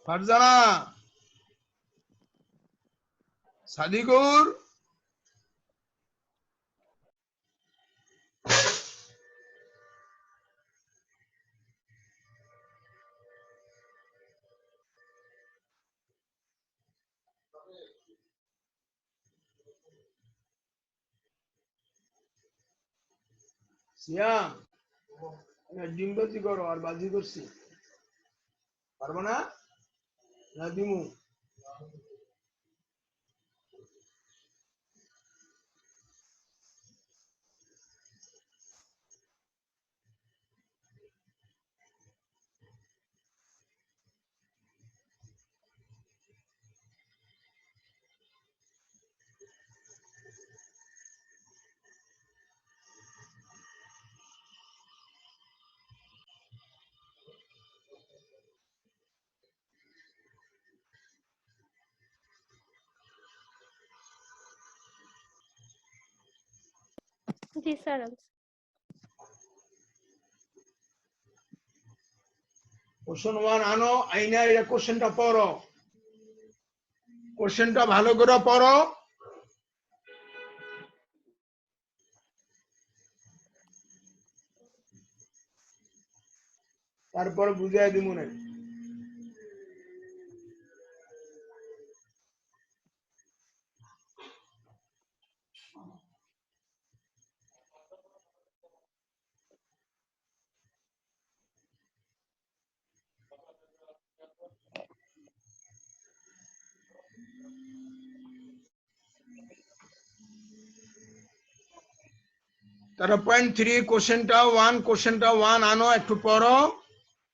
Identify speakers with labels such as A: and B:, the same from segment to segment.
A: ফারজানা, সাদিকুর, সিয়াম, ডিম বাজি করো আর বাজি করছি, পারবো না? না দিমু?
B: জি স্যার।
A: কোশ্চেন 1 আনো, আইনা এটা কোশ্চেনটা পড়ো, কোশ্চেনটা ভালো করে পড়ো। তারপর বুঝাই দিব না। তারা পয়েন্ট 3 কোশ্চেনটা 1 আনো, একটু পড়ো,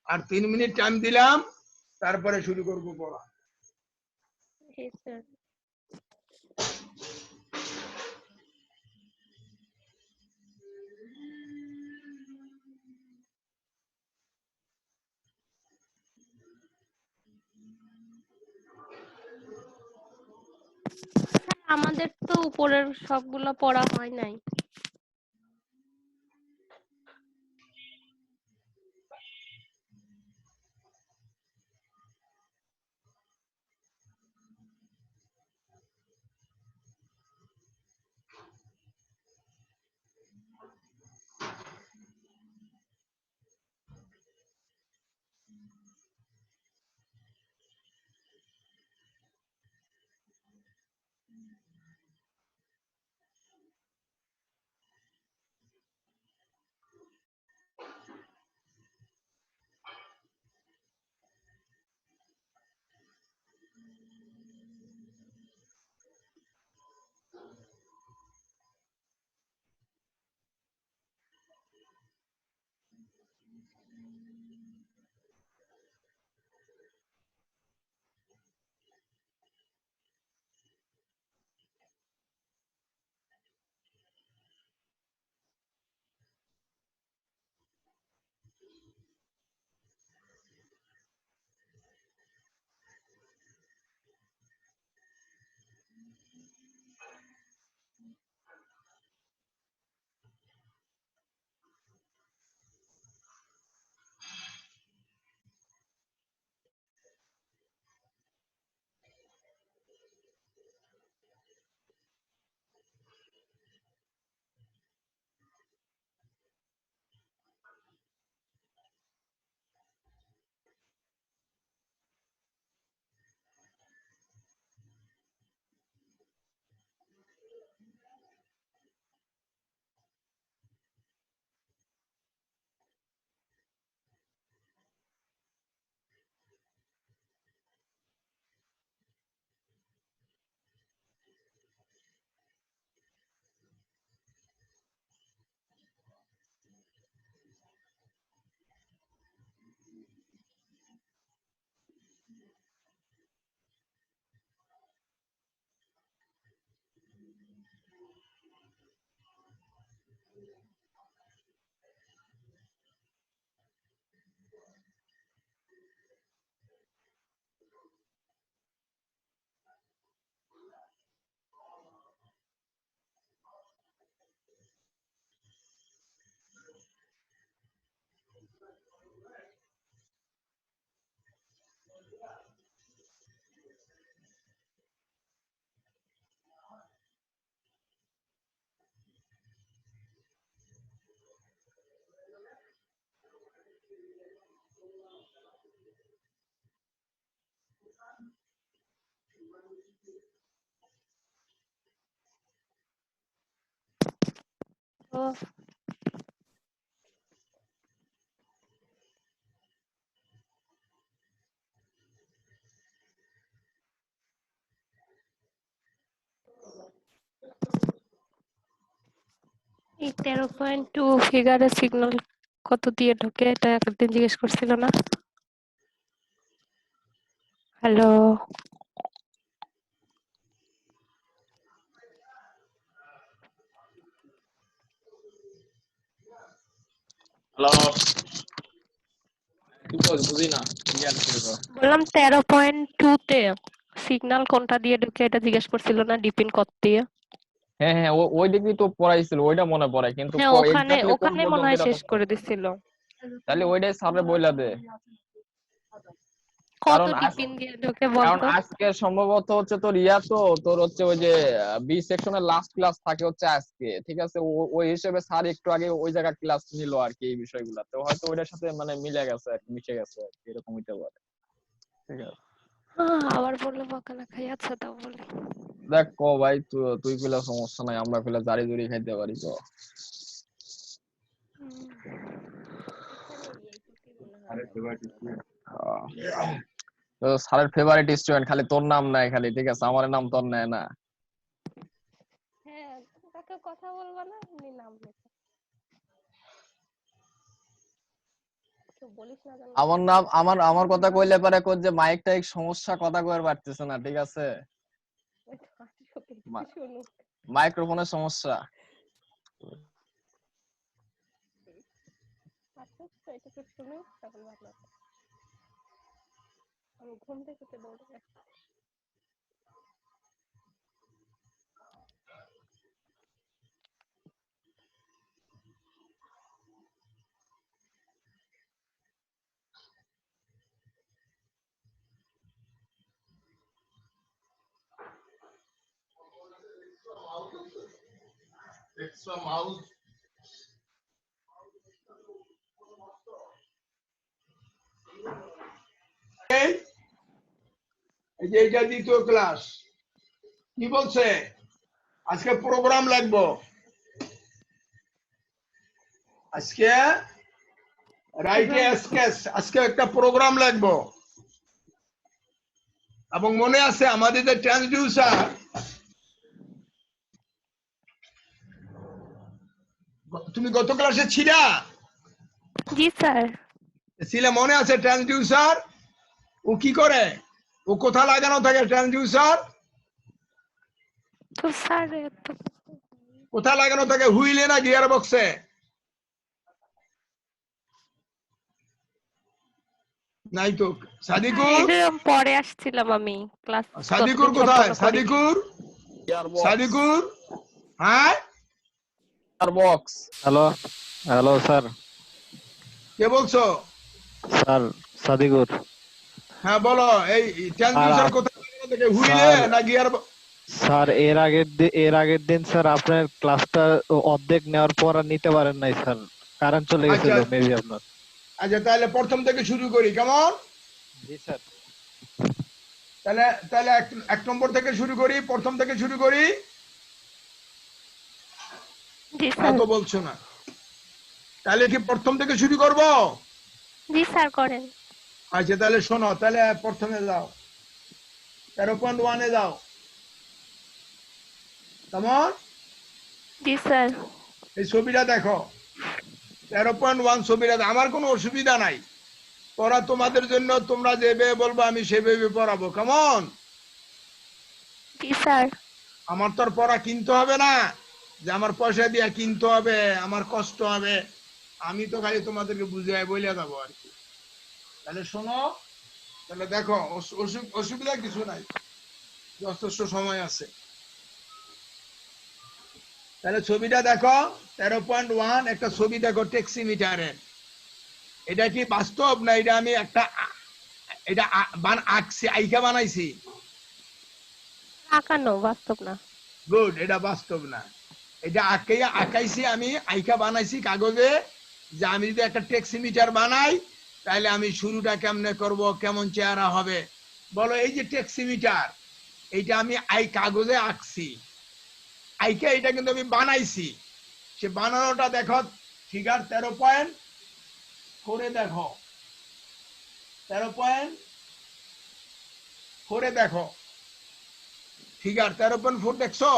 A: আর 3 মিনিট টাইম দিলাম, তারপরে শুরু করবো পড়া।
B: জি স্যার। আমাদের তো উপরের সবগুলো পড়া হয় নাই। এই 13.2 ফিগারের সিগন্যাল কত দিয়ে ঢোকে এটা একদিন জিজ্ঞেস করছিল না? হ্যালো,
C: হ্যালো, কি বল বুঝি না ক্লিয়ার করে দাও।
B: বললাম 13.2 তে সিগন্যাল কোনটা দিয়ে ঢোকে এটা জিজ্ঞেস করছিল না? ডিপিন কত দিয়ে?
C: হ্যাঁ হ্যাঁ ওই দিকই তো পড়াইছিল, ওইটা মনে পড়ে কিন্তু
B: হ্যাঁ, ওখানে
C: এক্স্যাক্টলি কোন
B: ওখানে মনে
C: পর্যন্ত
B: হয়
C: এটা
B: শেষ
C: মনে
B: করে
C: পড়ে না।
B: দিছিল।
C: তাহলে ওইটাই স্যারে বইলা দে।
B: কত
C: কারণ
B: ডিপিন দিয়ে ঢোকে
C: কারণ
B: বলতো?
C: আজকে সম্ভবত হচ্ছে তোর তোর হচ্ছে ওই যে বি সেকশনের লাস্ট ক্লাস থাকে হচ্ছে আজকে, ঠিক আছে? ওই হিসেবে স্যার একটু আগে ওই জায়গা ক্লাস নিল আর কি, এই বিষয়গুলো তো হয়তো ওইটার সাথে মানে মিলে গেছে আর কি, মিশে গেছে আর কি, এরকম হইতে পারে। ঠিক আছে,
B: আবার বললো বকা না খাই, আচ্ছা তাও বলি।
C: দেখ ক ভাই, তুই তুই পেলে সমস্যা নাই, আমরা পেলে জারি জুড়ি খাইতে পারি তো। তো স্যারের ফেভারিট স্টুডেন্ট, খালি তোর নাম নেয় খালি, ঠিক আছে? আমার নাম তোর নেয় না।
B: হ্যাঁ, তাকে কথা বলবা না, এমনি নাম লেখা। কেউ বলিস না জানো?
C: আমার নাম আমার আমার কথা কইলে পারে কোন যে মাইক টাইক সমস্যা, কথা কইতে পারতেছে না, ঠিক আছে?
B: শুনুক।
C: মাইক্রোফোনের সমস্যা।
B: আচ্ছা তো এটা তো শুনুক, তখন ভাবনা। আমি ঘুম থেকে উঠে দৌড়ে গেছি।
A: Extra mouse. এই যে এটা দ্বিতীয় ক্লাস, কি বলছে? আজকে প্রোগ্রাম লাগবো, আজকে রাইটে এসকেস, আজকে একটা প্রোগ্রাম লাগবো। এবং মনে আছে আমাদের যে ট্রান্সডিউসার, তুমি গত ক্লাসে ছিলা?
B: জি স্যার।
A: ছিলে, মনে আছে? ট্রান্সডিউসার ও কি করে, ও কোথা লাগানো থাকে? ট্রান্সডিউসার
B: তো স্যার তো
A: কোথা লাগানো থাকে? হুইলে না গিয়ার বক্সে? নাই তো। সাদিকুর,
B: এটা পরে আসছিলাম আমি, ক্লাস
A: সাদিকুর
B: ততদিন
A: কোথায়?
B: সম্পন্ন করিনি।
A: সাদিকুর, সাদিকুর, হ্যাঁ
C: বক্স।
D: Hello, hello sir.
A: কে বলছো?
D: স্যার সাদিকুর।
A: হ্যাঁ বলো, এই
D: আর
A: ট্রান্সডিউসার কোথায় লাগানো থাকে? হুইলে
D: স্যার
A: না গিয়ার?
D: স্যার এর আগের দিন স্যার আপনার ক্লাসটা অর্ধেক নেওয়ার পর আর নিতে পারেন নাই স্যার, কারেন্ট চলে
A: আচ্ছা
D: গেছিল মেবি আপনার।
A: আচ্ছা, তাহলে প্রথম থেকে শুরু করি, কেমন?
D: জি স্যার।
A: তাহলে তাহলে এক নম্বর থেকে শুরু করি, প্রথম থেকে শুরু করি।
B: জি
A: তা
B: স্যার।
A: তো বলছো না, তাহলে কি প্রথম থেকে শুরু করব?
B: জি স্যার করেন।
A: আচ্ছা তাহলে শোনো, তাহলে প্রথমে যাও, 13.1 এ যাও, কেমন?
B: জি স্যার।
A: এই ছবিটা দেখো, 13.1 ছবিটা। আমার কোনো অসুবিধা নাই, পড়া তোমাদের জন্য, তোমরা যেভাবে বলবো আমি সেভাবে পড়াবো, কেমন?
B: জি স্যার।
A: আমার তো আর পড়া কিনতে হবে না, যে আমার পয়সা দিয়ে কিনতে হবে, আমার কষ্ট হবে। আমি তো খালি তোমাদেরকে বুঝিয়ে বলে যাবো আর কি। তাহলে শোনো, তাহলে দেখো, অসুবিধা কিছু নাই, যথেষ্ট সময় আছে। তাহলে ছবিটা দেখো, 13.1 একটা ছবি দেখো ট্যাক্সিমিটারের। এটা কি বাস্তব না এটা আমি একটা এটা আঁকছি, আইকা বানাইছি?
B: আঁকানো, বাস্তব না।
A: গুড, এটা বাস্তব না, এটা আঁকাইছি আমি, আইকা বানাইছি কাগজে, যে আমি যদি একটা ট্যাক্সিমিটার বানাই তাহলে আমি শুরুটা কেমনে করব, কেমন চেহারা হবে বলো। এই যে ট্যাক্সিমিটার, এইটা আমি কাগজে আঁকছি, আইকা এটা কিন্তু আমি বানাইছি। সে বানানোটা দেখো, ফিগার 13.4 দেখো, 13.4 দেখো, ফিগার 13.4 দেখছো?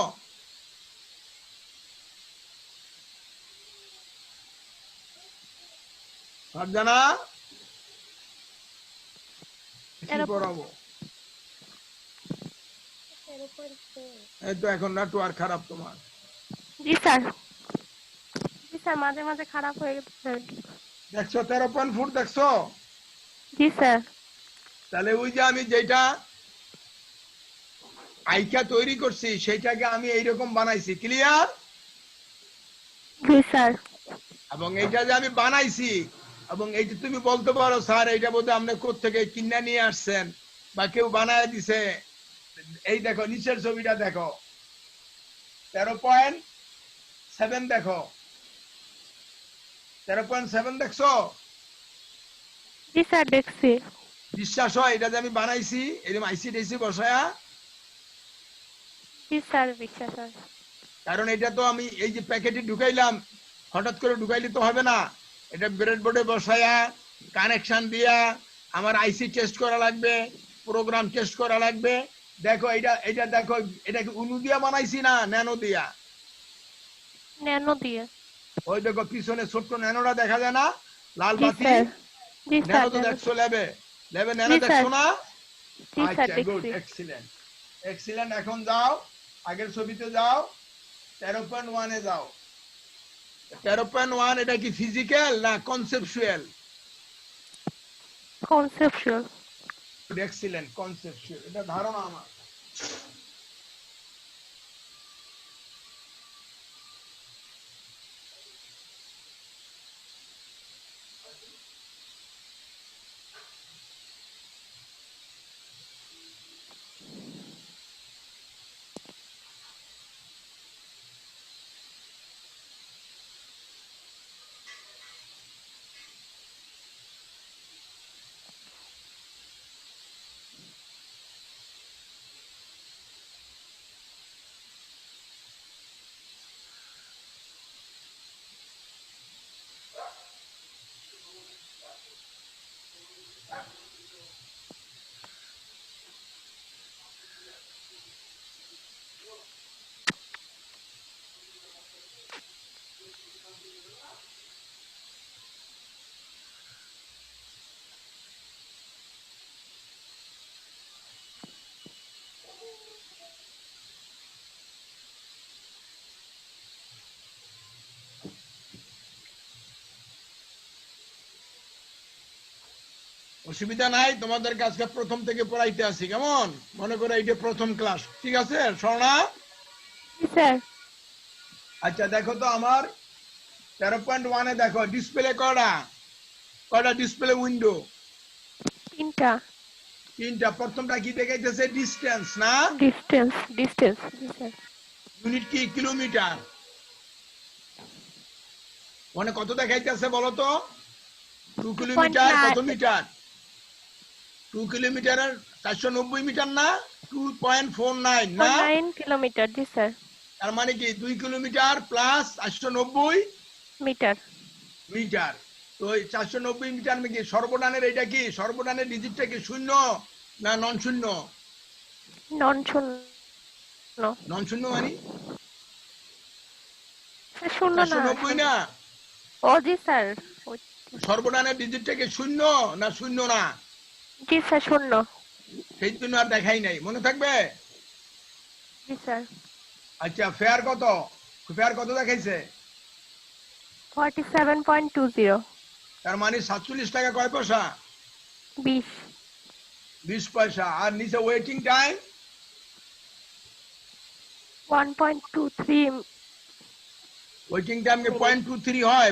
A: ফারজানা, কি পড়াবো? এই তো এখন নেটওয়ার্ক খারাপ তোমার।
B: জি স্যার, জি স্যার, মাঝে মাঝে খারাপ হয়ে গেছে স্যার।
A: দেখছো 13.4 দেখছো?
B: জি স্যার।
A: তাহলে ওই যে আমি যেটা আইকা তৈরি করছি সেটাকে আমি এইরকম বানাইছি, ক্লিয়ার?
B: জি স্যার।
A: এবং এইটা যে আমি বানাইছি, এবং এইটা তুমি বলতে পারো স্যার এইটা বোধহয় আপনি কোত্থেকে কিনে নিয়ে আসছেন বা কেউ বানায় দিছে। এই দেখো নিচের ছবিটা দেখো, 13.7 দেখো, 13.7 দেখছো?
B: জি স্যার, দেখছি।
A: বিশ্বাস হয় এটা যে আমি বানাইছি এরকম আইসি বসায়া?
B: জি স্যার, বিশ্বাস হয়।
A: কারণ এটা তো আমি এই যে প্যাকেটে ঢুকাইলাম, হঠাৎ করে ঢুকাইলে তো হবে না, এটা ব্রেডবোর্ডে বসায়া কানেকশন দিয়া আমার আইসি টেস্ট করা লাগবে, প্রোগ্রাম টেস্ট করা লাগবে। দেখো এটা দেখো, এটা কি উনু দিয়া বানাইছি না ন্যানো দিয়া?
B: ন্যানো দিয়ে।
A: ওই দেখো পিছনে ছোট্ট ন্যানোটা দেখা যায় না, লাল
B: জি
A: বাতি?
B: স্যার। জি স্যার,
A: ন্যানো তো
B: ন্যানো।
A: দেখছো, ল্যাবে ল্যাবে
B: জি
A: ন্যানো
B: স্যার।
A: দেখছো না?
B: জি স্যার,
A: আচ্ছা, গুড,
B: দেখছি।
A: Excellent, excellent. এখন যাও আগের ছবিতে যাও, 13.1 এ যাও। 13.1 এটা কি ফিজিক্যাল না কনসেপচুয়াল?
B: কনসেপচুয়াল।
A: এক্সিলেন্ট, কনসেপচুয়াল, এটা ধারণা আমার। অসুবিধা নাই, তোমাদের কাছে প্রথম থেকে পড়াইতে আসি, কেমন? মনে করো এইটা প্রথম ক্লাস, ঠিক আছে স্বর্ণা?
B: জি স্যার।
A: আচ্ছা দেখো তো আমার 13.1 এ দেখো ডিসপ্লে কয়টা ডিসপ্লে উইন্ডো?
B: 3টা।
A: 3টা। প্রথমটা কি দেখাইতেছে? ডিসটেন্স না?
B: Distance, distance. জি স্যার।
A: ইউনিট কি? কিলোমিটার। মানে কত দেখাইতেছে বলো তো? 2 কিলোমিটার কত
B: 2.9।
A: মিটার? 2 কিলোমিটারের 490 মিটার না? 2.49 না?
B: 9 কিলোমিটার। জি স্যার।
A: তার মানে কি 2 কিলোমিটার প্লাস 490
B: মিটার।
A: মিটার। তো এই 490 মিটার কি সর্বডানের, এটা কি সর্বডানের ডিজিটটা কি শূন্য না নন শূন্য?
B: নন শূন্য।
A: নন শূন্য মানে
B: স্যার, শূন্য না।
A: 490 না?
B: ও জি স্যার।
A: সর্বডানের ডিজিটটা কি শূন্য না শূন্য না?
B: জি স্যার, শূন্য।
A: সেই জন্য আর দেখাই নাই, মনে থাকবে?
B: জি স্যার।
A: আচ্ছা ফেয়ার কত? ফেয়ার কত দেখাইছে?
B: 47.20।
A: তার মানে 47 টাকা কয় পয়সা?
B: 20।
A: 20 পয়সা। আর নিচে ওয়েটিং টাইম?
B: 1.23
A: ওয়েটিং টাইম কি 0.23 হয়?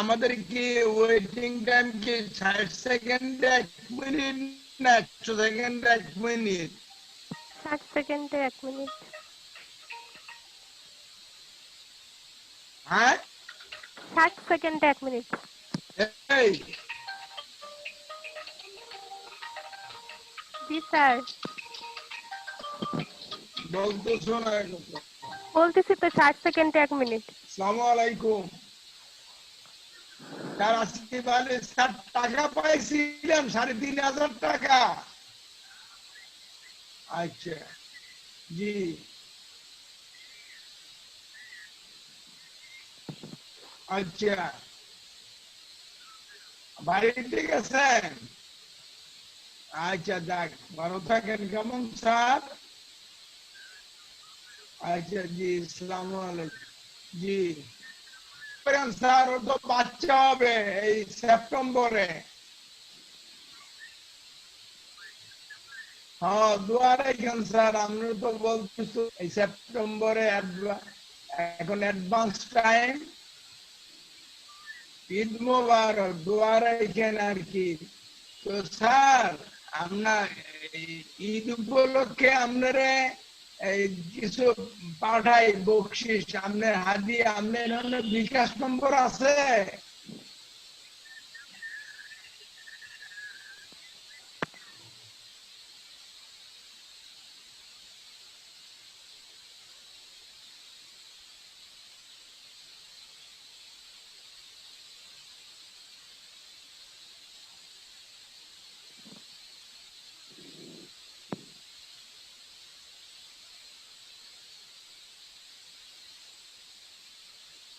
A: আমাদের কি ওয়েটিং টাইম কি 60 সেকেন্ড 1 মিনিট না 100 সেকেন্ড 1 মিনিট?
B: 60 সেকেন্ডে 1 মিনিট।
A: হ্যাঁ
B: 60 সেকেন্ডে 1 মিনিট।
A: এই
B: জি স্যার।
A: বলতেছো না কেন?
B: বলতেছি তো 60 সেকেন্ডে 1 মিনিট।
A: আসসালামু আলাইকুম স্যার। আজকে তাহলে স্যার টাকা পাইছিলাম 3,500 টাকা। আচ্ছা জি আচ্ছা, বাড়িতে গেছেন? আচ্ছা যাক, ভালো থাকেন। কেমন স্যার? আচ্ছা জি, আসসালামু আলাইকুম। জি স্যার, ওর তো বাচ্চা হবে এই সেপ্টেম্বরে। হ্যাঁ দোয়া রাখেন স্যার, আমরা তো বলতেছি এই সেপ্টেম্বরে এখন অ্যাডভান্স টাইম। ঈদ মোবারক, দোয়া রাখেন আর কি। তো স্যার আমরা এই ঈদ উপলক্ষে আপনারা এই কিছু পাঠাই বকশিস, আপনার হাদিয়া, আপনার বিকাশ নম্বর আছে?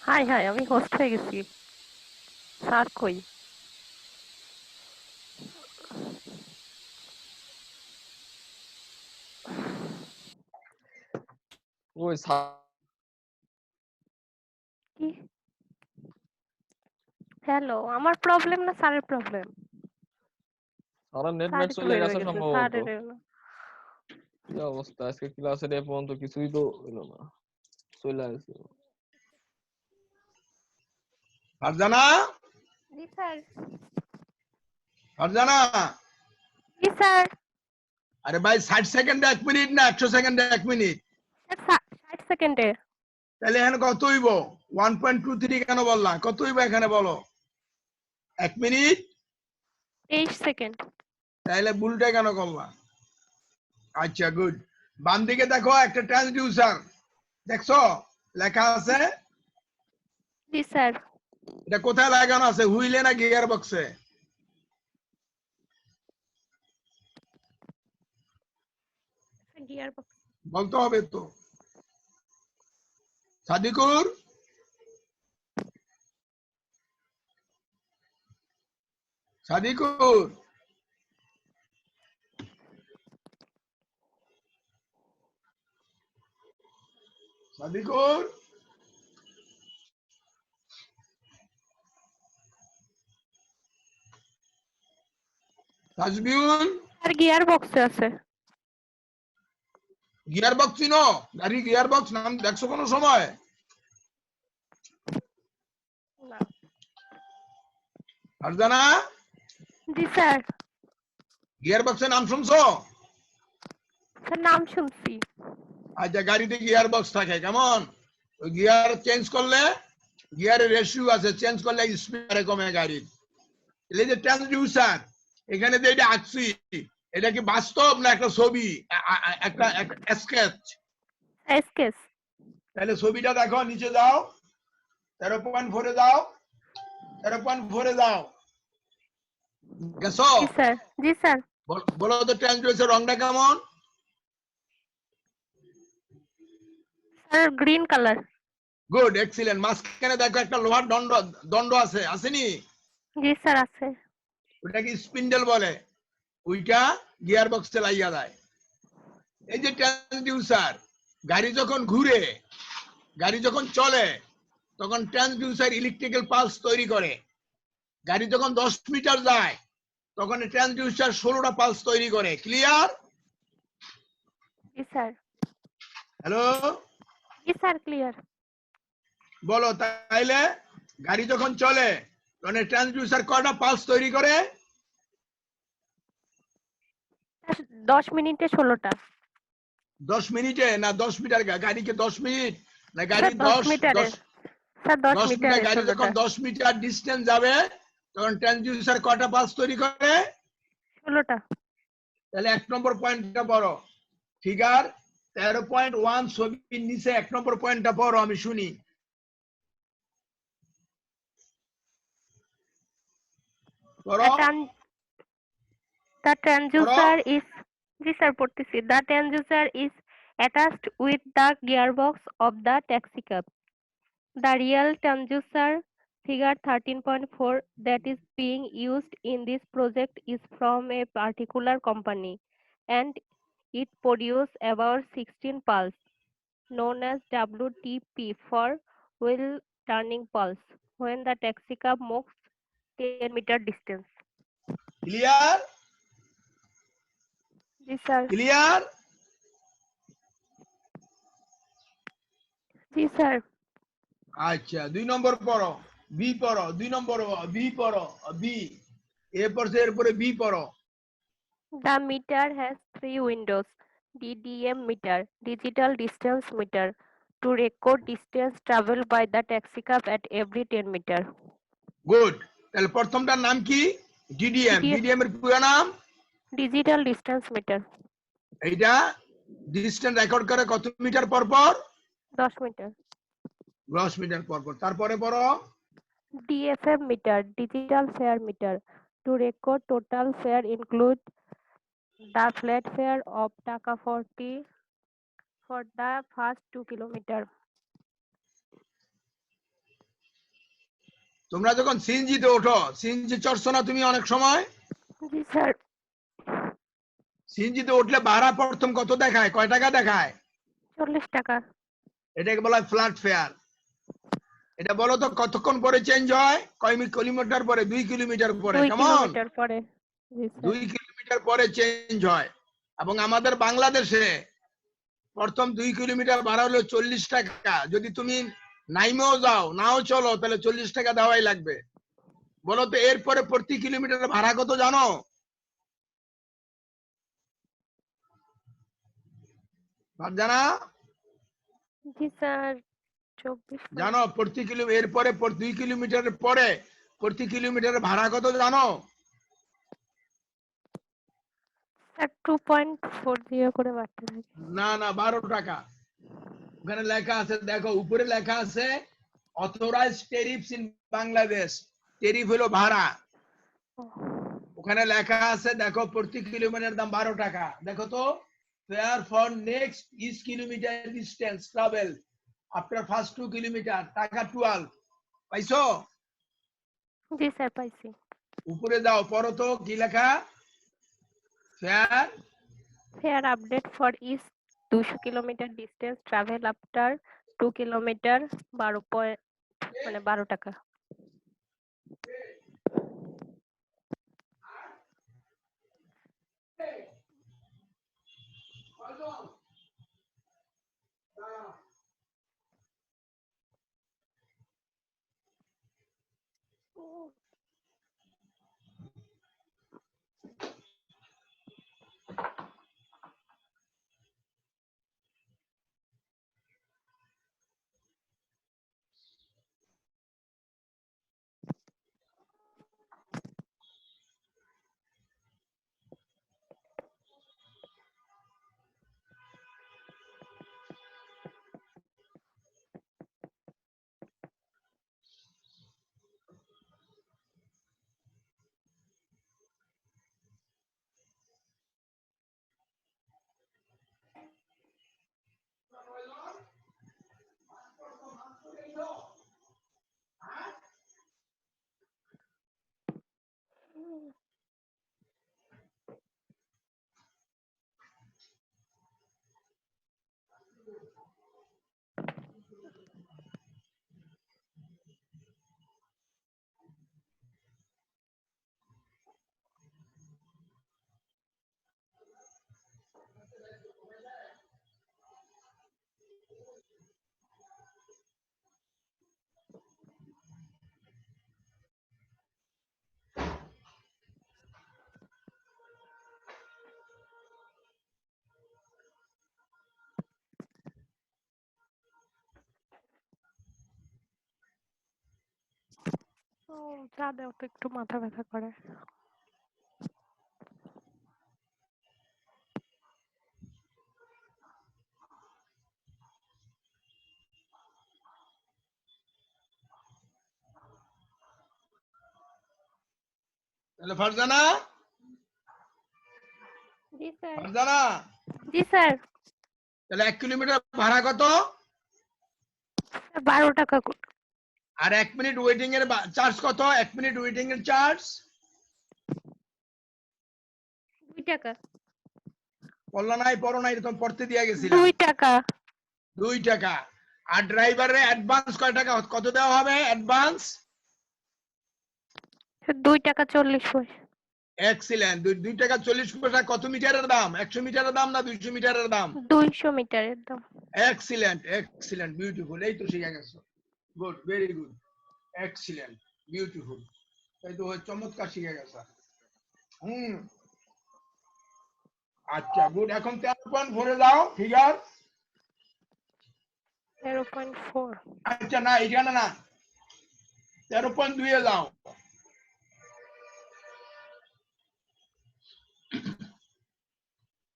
B: হাই হাই, আমি হোস্ট হয়ে গেছি। স্যার কই?
C: ওই
B: কি? হ্যালো, আমার প্রবলেম না স্যারের প্রবলেম?
C: সারা নেট
B: স্যার
C: মেট
B: একটু
C: চলে
B: বের
C: গেছে
B: হয়ে গেছে,
C: সম্ভবত।
B: স্যারের
C: কি অবস্থা আজকে ক্লাসের এ পর্যন্ত কিছুই তো হলো না, চলে গেছে।
A: ফারজানা,
B: জি স্যার।
A: ফারজানা,
B: জি স্যার।
A: আরে ভাই 60 সেকেন্ডে 1 মিনিট না 100 সেকেন্ডে 1 মিনিট?
B: 60 সেকেন্ডে।
A: তাহলে এখানে কত হইব? 1.23 কেন বললা? কত হইব এখানে বলো? 1 মিনিট?
B: 23 সেকেন্ড।
A: তাহলে ভুলটা কেন করলা? আচ্ছা গুড। বাম দিকে দেখো একটা ট্রান্সডিউসার, দেখছো লেখা আছে?
B: জি স্যার।
A: এটা কোথায় লাগানো আছে, হুইলে না গিয়ার বক্সে?
B: Gear box.
A: বলতে হবে তো। সাদিকুর, সাদিকুর, সাদিকুর, তাজবিউল,
B: আর গিয়ার বক্সে আছে।
A: গিয়ার বক্স চিনো? গাড়ি গিয়ার বক্স নাম দেখছো কোনো সময়?
B: না।
A: ফারজানা,
B: জি স্যার।
A: গিয়ার বক্সের নাম শুনছো?
B: স্যার নাম শুনছি।
A: আচ্ছা, গাড়িতে গিয়ার বক্স থাকে কেমন? ওই গিয়ার চেঞ্জ করলে, গিয়ারের রেশিও আছে, চেঞ্জ করলে স্পিড কমে গাড়ির। এই যে ট্রান্সডিউসার, এখানে যে এটা আঁকছি, এটা কি বাস্তব না একটা ছবি, একটা স্কেচ?
B: এসকেস।
A: তাহলে ছবিটা দেখো, নিচে যাও, 13.4 যাও, 13.4 যাও, গেছো?
B: জি স্যার। জি স্যার।
A: বলো তো ট্রান্সডিউসার রংটা কেমন?
B: Sir green colour.
A: Good, excellent. মাঝখানে দেখো একটা লোহার দণ্ড, দণ্ড আছে, আসেনি?
B: জি স্যার আছে।
A: ওটা কি স্পিন্ডেল বলে, ওইটা গিয়ার বক্সে লাইয়া যায়। এই যে ট্রান্সডিউসার, গাড়ি যখন ঘুরে, গাড়ি যখন চলে, তখন ট্রান্সডিউসার ইলেকট্রিক্যাল পালস তৈরি করে। গাড়ি যখন 10 মিটার যায়, তখন ট্রান্সডিউসার 16টা পালস তৈরি করে। ক্লিয়ার?
B: জি স্যার।
A: হ্যালো,
B: জি স্যার ক্লিয়ার।
A: বলো তাইলে গাড়ি যখন চলে তখন ট্রান্সডিউসার কয়টা পালস তৈরি করে?
B: 10 মিনিটে 16টা।
A: 10 মিনিটে না 10 মিটার? গাড়িকে 10 মিনিট না, গাড়ি
B: স্যার 10 মিটারে। স্যার 10
A: 10 মিটার
B: মিটারে
A: গাড়ি যখন
B: 16টা।
A: 10 মিটার ডিস্টেন্স যাবে, তখন ট্রান্সডিউসার কয়টা পালস তৈরি করে?
B: 16টা।
A: তাহলে 1 নম্বর পয়েন্টটা বড়। ফিগার 13.1 ছবির নিচে 1 নম্বর পয়েন্টটা পড়ো, আমি শুনি। পড়ো
B: The
A: পড়ো।
B: transducer is জি স্যার পড়তেছি। The transducer is attached with the gearbox of the taxicab. The real transducer, figure 13.4, that is being used in this project is from a particular company, and it produces about 16 pulse, known as WTP for wheel turning pulse, when the taxicab moves 10-meter distance.
A: Clear?
B: জি sir.
A: Clear?
B: জি sir.
A: আচ্ছা, 2 নম্বর পড়ো। B পড়ো, 2 number B পড়ো, B. এ পড়ছে, এরপরে B পড়ো।
B: The meter has three windows: DDM meter, digital distance meter, to record distance traveled by the taxicab at every 10 meter.
A: Good. তাহলে প্রথমটার নাম কি? ডিডিএম।
B: DDM,
A: ডিডিএম এর পুরো নাম?
B: digital distance meter,
A: এইটা ডিস্টেন্স রেকর্ড করে কত মিটার পর পর?
B: 10 meter.
A: 10 মিটার পর পর। তারপরে পড়ো।
B: DFM meter, digital fare meter, to record total fare include the flat fare of Taka 40 for the first 2 kilometer.
A: তোমরা যখন সিএনজিতে ওঠো, সিএনজি চড়ছো না তুমি অনেক সময়?
B: জি স্যার।
A: সিএনজিতে উঠলে ভাড়া প্রথম কত দেখায়? কয় টাকা দেখায়?
B: 40 টাকা।
A: এটাকে বলা হয় ফ্ল্যাট ফেয়ার। এটা বলো তো কতক্ষণ পরে চেঞ্জ হয়? কয় কিলোমিটার পরে? 2 কিলোমিটার পরে।
B: 2
A: কেমন?
B: কিলোমিটার পরে। জি স্যার।
A: 2 কিলোমিটার পরে চেঞ্জ হয়। এবং আমাদের বাংলাদেশে প্রথম 2 কিলোমিটার ভাড়া হলো 40 টাকা। যদি তুমি নাইমেও যাও, নাও চলো, তাহলে 40 টাকা দেওয়াই লাগবে। বলো তো এরপরে প্রতি কিলোমিটার ভাড়া কত জানো? জানা?
B: জি স্যার। 24
A: জানো প্রতি কিলো এরপরে 2 কিলোমিটারের পরে প্রতি কিলোমিটারের ভাড়া কত জানো?
B: স্যার 2.40 করে বাড়তে থাকে।
A: না না, 12 টাকা। ওখানে লেখা আছে, দেখো উপরে লেখা আছে authorised tariffs in Bangladesh. Tariff হলো ভাড়া। ওখানে লেখা আছে, দেখো প্রতি কিলোমিটার দাম 12 টাকা। দেখো তো, fare for next is kilometre distance travel after first 2 kilometre, টাকা 12। পাইছো?
B: জি স্যার পাইছি।
A: উপরে যাও, পড়ো তো কি লেখা? Fare
B: fare update for each 200 kilometre distance travel after 2 kilometre 12 টাকা। ও চা দাও তো, একটু মাথা ব্যথা করে।
A: তাহলে ফারজানা,
B: জি স্যার।
A: ফারজানা,
B: জি স্যার।
A: তাহলে 1 কিলোমিটার ভাড়া কত?
B: 12 টাকা করে।
A: আর 1 মিনিট ওয়েটিং এর চার্জ কত? 1 মিনিট ওয়েটিং এর চার্জ
B: 2 টাকা।
A: পড়লা নাই, পড়ো নাই, এরকম পড়তে দিয়ে গেছিলাম।
B: 2 টাকা।
A: 2 টাকা। আর ড্রাইভারের অ্যাডভান্স কয় টাকা, কত দেওয়া হবে অ্যাডভান্স?
B: 2 টাকা 40 পয়সা।
A: এক্সিলেন্ট। 2 টাকা 40 পয়সা। কত মিটারের দাম? 100 মিটারের দাম না 200 মিটারের দাম?
B: 200 মিটারের দাম।
A: Excellent, excellent, beautiful. এই তো শিখে গেছো। Good, very good, excellent, beautiful. এই তো চমৎকার শিখে গেছো। হুম, আচ্ছা গুড। এখন 13.4 এ যাও, ফিগার।
B: 0.4।
A: আচ্ছা না, এখানে না, 13.2 এ যাও।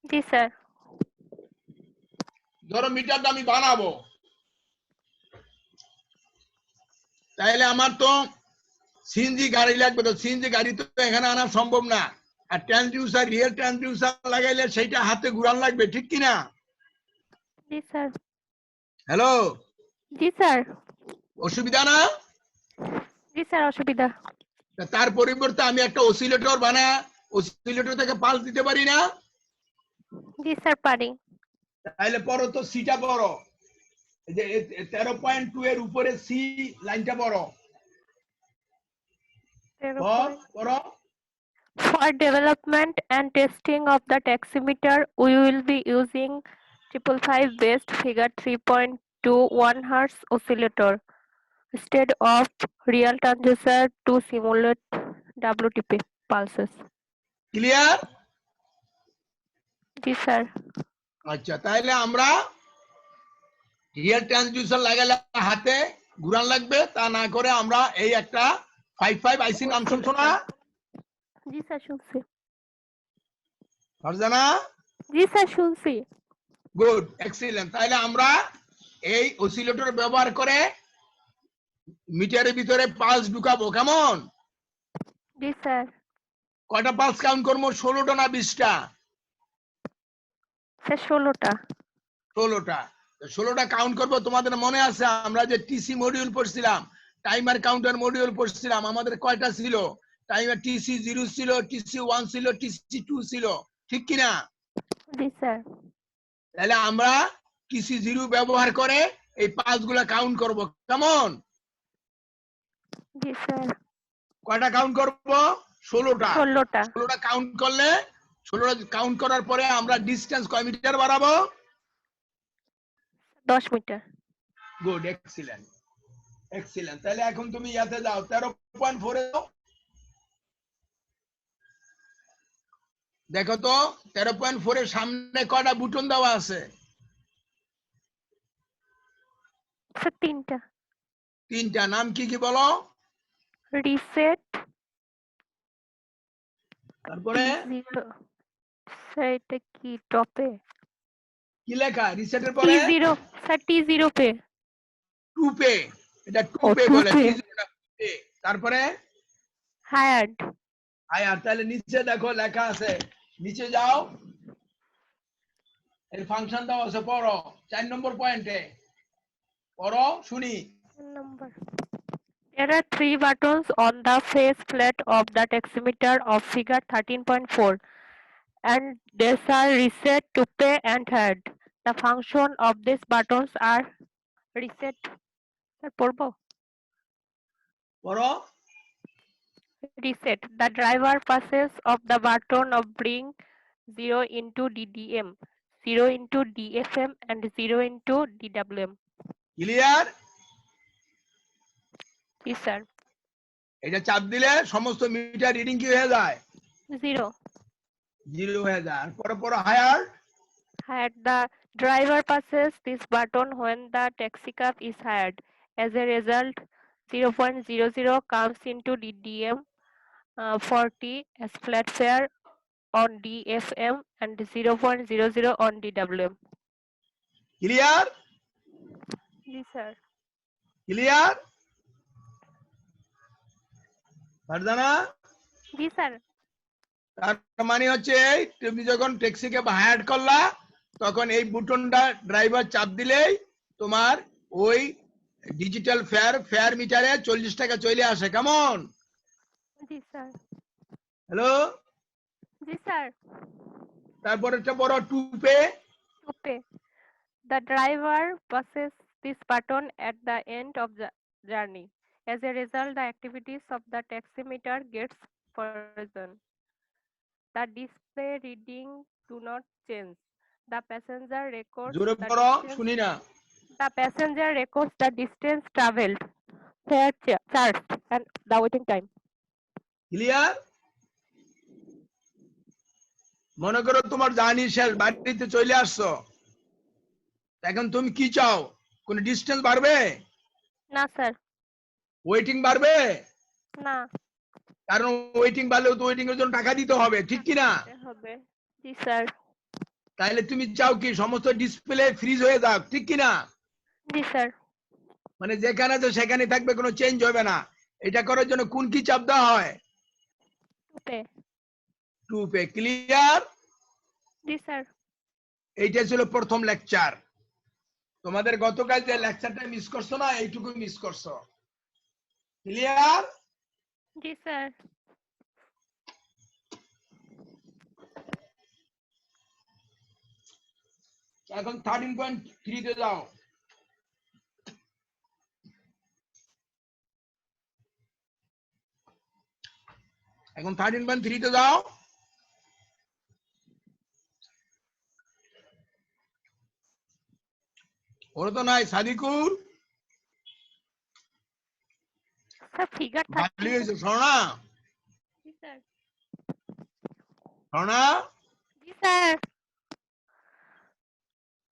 B: জি স্যার।
A: ধরো মিটারটা আমি বানাবো, তাহলে আমার তো সিএনজি গাড়ি লাগবে। তো সিএনজি গাড়ি তো এখানে আনা সম্ভব না। আর ট্রান্সডিউসার, রিয়েল ট্রান্সডিউসার লাগাইলে সেইটা হাতে ঘুরান লাগবে, ঠিক কিনা?
B: জি স্যার।
A: হ্যালো,
B: জি স্যার।
A: অসুবিধা না?
B: জি স্যার, অসুবিধা।
A: তার পরিবর্তে আমি একটা অসিলেটর বানায় অসিলেটর থেকে পালস দিতে পারি না?
B: জি স্যার, পারি।
A: তাহলে পড়ো তো, সিটা পড়ো। এই যে 13.2 এর উপরে সি লাইনটা পড়ো।
B: 0.
A: পড়ো।
B: For development and testing of the taximeter, we will be using 555 based figure 3.21 Hz oscillator instead of real transducer to simulate WTP pulses.
A: Clear?
B: জি স্যার।
A: আচ্ছা, তাহলে আমরা রিয়েল ট্রান্সডিউসার লাগালে হাতে ঘুরান লাগবে, তা না করে আমরা এই একটা 55 আইসি নাম শুনছো না
B: জি স্যার, শুনছি।
A: ফারজানা?
B: জি স্যার, শুনছি।
A: Good, excellent. তাহলে আমরা এই অসিলেটর ব্যবহার করে মিটারের ভিতরে পালস ঢুকাবো, কেমন?
B: জি স্যার।
A: কয়টা পালস কাউন্ট করবো? 16টা না 20টা?
B: স্যার, 16টা।
A: 16টা। 16টা কাউন্ট করবো। তোমাদের মনে আছে আমরা যে টিসি মডিউল পড়ছিলাম, টাইমার কাউন্টার মডিউল পড়ছিলাম, আমাদের কয়টা ছিল? টাইমার টিসি 0 ছিল, টিসি 1 ছিল, টিসি 2 ছিল, ঠিক কিনা?
B: জি স্যার।
A: তাহলে আমরা টিসি 0 ব্যবহার করে এই পালস গুলা কাউন্ট করবো, কেমন?
B: জি স্যার।
A: কয়টা কাউন্ট করবো? 16টা।
B: 16টা।
A: 16টা কাউন্ট করলে, 16টা কাউন্ট করার পরে আমরা ডিস্টেন্স কয় মিটার বাড়াবো?
B: 10 মিটার।
A: Good, excellent, excellent. তাহলে এখন তুমি ইয়াতে যাও, 13.4 এ যাও। দেখো তো 13.4 এর সামনে কয়টা বুটন দেওয়া আছে?
B: স্যার, 3টা।
A: 3টা। নাম কি কি বলো?
B: রিসেট,
A: তারপরে
B: T0। স্যার, এটা কি টপে?
A: কি লেখা রিসেটের পরে?
B: T0। Sir, T0 pay.
A: 2 pay. এটা 2
B: ও,
A: পে
B: 2
A: বলে,
B: পে।
A: T0 টা পে। তারপরে
B: হায়ার্ড।
A: আয়ার। তাহলে নিচে দেখো লেখা আছে, নিচে যাও, এর ফাংশন দাও আছে, পড়ো 4 নম্বর পয়েন্টে পড়ো, শুনি।
B: Number. There are 3 buttons on the face plate of the taximeter of figure 13.4, and these are reset, to pay, and head. The function of these buttons are reset. Sir, পড়বো?
A: পড়ো।
B: Reset. The driver passes of the button of bring 0 into DDM, 0 into DFM, and 0 into DWM.
A: Clear?
B: Yes, sir.
A: এটা চাপ দিলে সমস্ত meter reading কি হয়ে যায়?
B: 0.
A: 0 হয়ে যায়। আর পরে পরে higher.
B: Hired. The driver presses this button when the taxicab is hired. As a result, 0.00 comes into DDM, 40 as flat fare on DFM, and 0.00 on DWM.
A: Clear?
B: Yes, sir.
A: Clear? Farzana?
B: G sir.
A: তার মানে হচ্ছে তুমি যখন ট্যাক্সিকে higher করলা তখন এই বুটনটা driver চাপ দিলেই তোমার ওই ডিজিটাল ফেয়ার মিটারে 40 টাকা চলে আসে। কেমন?
B: জি স্যার।
A: হ্যালো।
B: জি স্যার।
A: তারপর একটা বড় to pay.
B: To pay. The driver presses this button at the end of the journey. As a result, the activities of the taximeter gets frozen. The display reading do not change. The passenger records
A: জোরে
B: the
A: পড়ো,
B: distance.
A: শুনি না।
B: The passenger records the distance traveled, fare charged, and the waiting time.
A: Clear? মনে করো তোমার journey শেষ, বাড়িতে চলে আসছো, এখন তুমি কি চাও? কোন ডিস্টেন্স বাড়বে?
B: না স্যার।
A: ওয়েটিং বাড়বে?
B: না।
A: কারণ ওয়েটিং বাড়লেও তো ওয়েটিং এর জন্য টাকা দিতে হবে, ঠিক কি না?
B: দিতে হবে। জি স্যার।
A: তাহলে তুমি চাও কি সমস্ত ডিসপ্লে ফ্রিজ হয়ে যাক, ঠিক কি না?
B: জি স্যার।
A: মানে যেখানে আছে সেখানে থাকবে, কোনো চেঞ্জ হবে না। এটা করার জন্য কোন কি চাপ দেওয়া হয়?
B: To pay.
A: To pay. Clear?
B: জি স্যার।
A: এইটা ছিল প্রথম লেকচার। তোমাদের গতকাল যে লেকচারটা মিস করছো না, এইটুকু মিস করছো। ক্লিয়ার?
B: জি স্যার।
A: এখন 13.3 তে যাও। এখন 13.3 তে যাও। ওরা তো নাই সাদিকুর।
B: স্যার ফিগার
A: ভালোই
B: 13।
A: হয়েছে, শোনা
B: জি স্যার।
A: শোনা।
B: জি স্যার।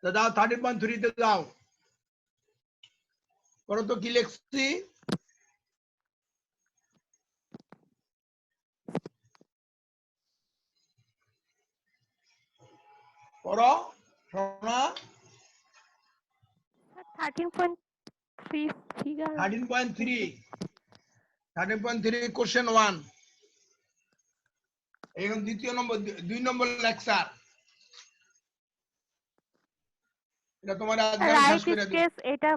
A: তো যাও 13.3 তে যাও। করো তো কি লিখছি। করো শোনা।
B: 13.3 ফিগার।
A: 13.3 কোশ্চেন 1। এখন দ্বিতীয় নম্বর 2 নম্বর লেকচার। এটা তোমার আজকে আমি শেষ
B: রাইট
A: করে দিই।
B: স্কেচ এটা।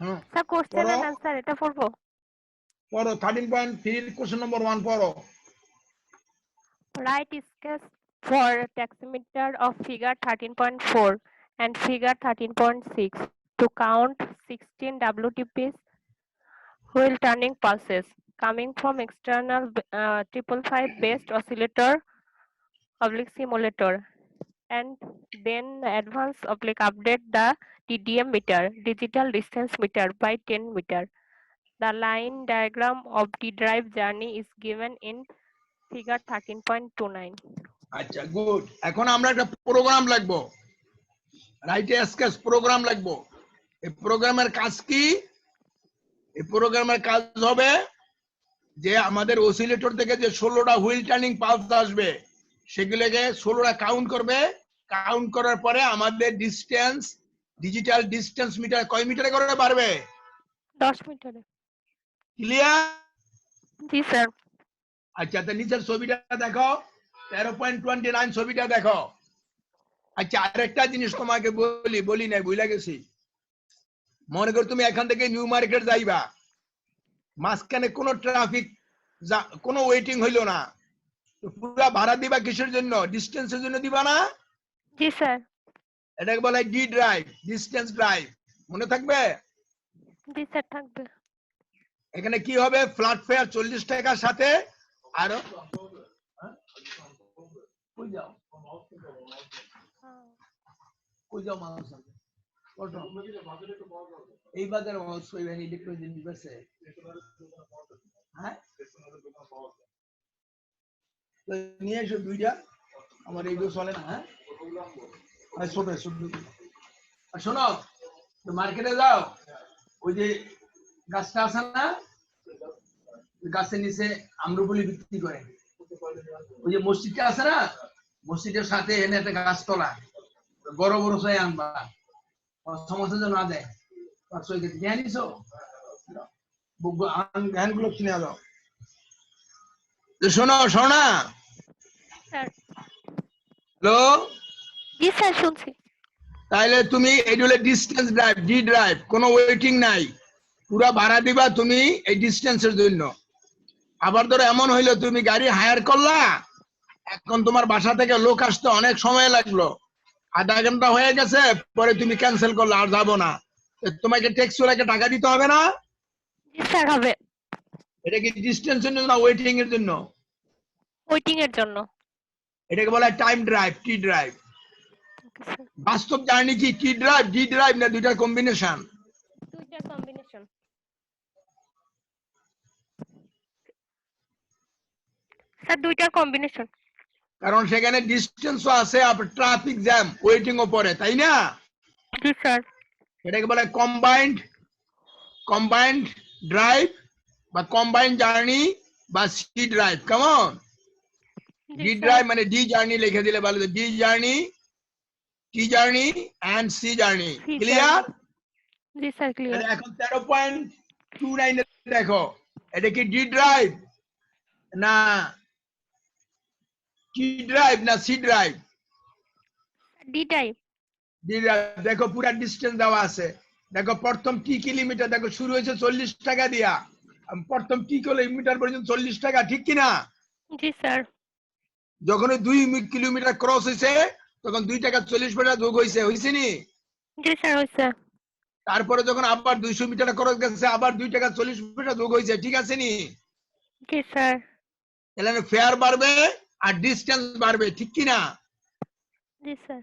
A: হ্যাঁ
B: স্যার কোশ্চেন
A: পড়ো
B: এন্ড অ্যান্সার এটা পড়বো।
A: পড়ো 13.3 কোশ্চেন নম্বর 1 পড়ো।
B: Right sketch for taximeter of figure 13.4 and figure 13.6 to count 16 WTPs wheel turning pulses coming from external 555 based oscillator oblique simulator, and then advance oblique update the DDM meter, digital distance meter, by 10 meter. The line diagram of the drive journey is given in figure 13.29.
A: আচ্ছা good. এখন আমরা একটা programme লিখবো, right sketch programme লিখবো। এই প্রোগ্রামের কাজ কি? এই প্রোগ্রামের কাজ হবে যে আমাদের অসিলেটর থেকে যে 16টা হুইল টার্নিং পালস আসবে সেগুলোকে 16টা কাউন্ট করবে। কাউন্ট করার পরে আমাদের ডিসটেন্স, ডিজিটাল ডিসটেন্স মিটার কয় মিটারে করে বাড়বে?
B: 10 মিটারে।
A: ক্লিয়ার?
B: জি স্যার।
A: আচ্ছা তো নিচের ছবিটা দেখো, 13.29 ছবিটা দেখো। আচ্ছা আরেকটা জিনিস তোমাকে বলি নাই, ভুলে গেছি। মনে করো তুমি এখান থেকে নিউ মার্কেট যাইবা, মাঝখানে কোনো ট্রাফিক, কোনো ওয়েটিং হইলো না, পুরা ভাড়া দিবা কিসের জন্য? ডিস্টেন্সের জন্য দিবা না?
B: জি স্যার।
A: এটাকে বলে ডি ড্রাইভ, ডিস্টেন্স ড্রাইভ। মনে থাকবে?
B: জি স্যার থাকবে।
A: এখানে কি হবে? ফ্ল্যাট ফেয়ার 40 টাকার সাথে আরো কই যাও কই যাও মানুষ এই বাজারে সইবেন ইলেকট্রনিক জিনিস বেছে। হ্যাঁ নিয়ে এসো দুইটা, আমার এইগুলো চলে না। হ্যাঁ ছোট ছোট। আর শোনো, মার্কেটে যাও, ওই যে গাছটা আছে না, গাছের নিচে আম্রপলি বিক্রি করে। ওই যে মসজিদটা আছে না, মসজিদের সাথে এনে একটা গাছ তোলা, বড় বড় চাই আনবা, সমস্যা যেন না দেয়। জ্ঞান গুলো কিনে আলো। শোনো শোনা,
B: স্যার।
A: হ্যালো,
B: জি স্যার, শুনছি।
A: তাইলে তুমি এই হলো ডিস্টেন্স ড্রাইভ, ডি ড্রাইভ, কোনো ওয়েটিং নাই, পুরা ভাড়া দিবা তুমি এই ডিস্টেন্সের জন্য। আবার ধরো এমন হইলো তুমি গাড়ি হায়ার করলা, এখন তোমার বাসা থেকে লোক আসতে অনেক সময় লাগলো, আধা ঘন্টা হয়ে গেছে, পরে তুমি ক্যান্সেল করলে আর যাবো না, তো তোমাকে ট্যাক্সিওয়ালাকে টাকা দিতে হবে না?
B: জি স্যার, হবে।
A: এটা কি ডিস্টেন্সের জন্য না ওয়েটিং এর জন্য?
B: ওয়েটিং এর জন্য।
A: এটাকে বলা হয় টাইম ড্রাইভ, টি ড্রাইভ।
B: Okay sir.
A: বাস্তব জার্নি কি টি ড্রাইভ, ডি ড্রাইভ, না দুইটার কম্বিনেশন?
B: দুইটার কম্বিনেশন। স্যার, দুইটার কম্বিনেশন।
A: কারণ সেখানে ডিস্টেন্সও আছে, আবার ট্রাফিক জ্যাম, ওয়েটিংও পড়ে, তাই না?
B: জি স্যার।
A: এটাকে বলে কম্বাইন্ড ড্রাইভ বা কম্বাইন্ড জার্নি বা সি ড্রাইভ। কেমন?
B: জি
A: ডি
B: স্যার।
A: ড্রাইভ মানে ডি জার্নি লিখে দিলে ভালো, D journey, T journey and C journey.
B: C
A: clear?
B: জি স্যার, ক্লিয়ার।
A: এখন 13.29 দেখো, এটা কি ডি ড্রাইভ না টি ড্রাইভ না C drive?
B: D type.
A: D drive. দেখো পুরা ডিস্টেন্স দেওয়া আছে, দেখো প্রথম টি কিলোমিটার দেখো শুরু হয়েছে 40 টাকা দিয়া, প্রথম টি কিলোমিটার পর্যন্ত 40 টাকা, ঠিক কিনা?
B: জি স্যার।
A: যখন 2 কিলোমিটার ক্রস হয়েছে তখন 2 টাকা 40 পয়সা যোগ হয়েছে, হয়েছে নি?
B: জি স্যার, হয়েছে।
A: তারপরে যখন আবার 200 মিটার ক্রস গেছে আবার 2 টাকা 40 পয়সা যোগ হয়েছে, ঠিক আছে নি?
B: জি স্যার।
A: তাহলে ফেয়ার বাড়বে আর ডিস্টেন্স বাড়বে, ঠিক কিনা?
B: জি স্যার।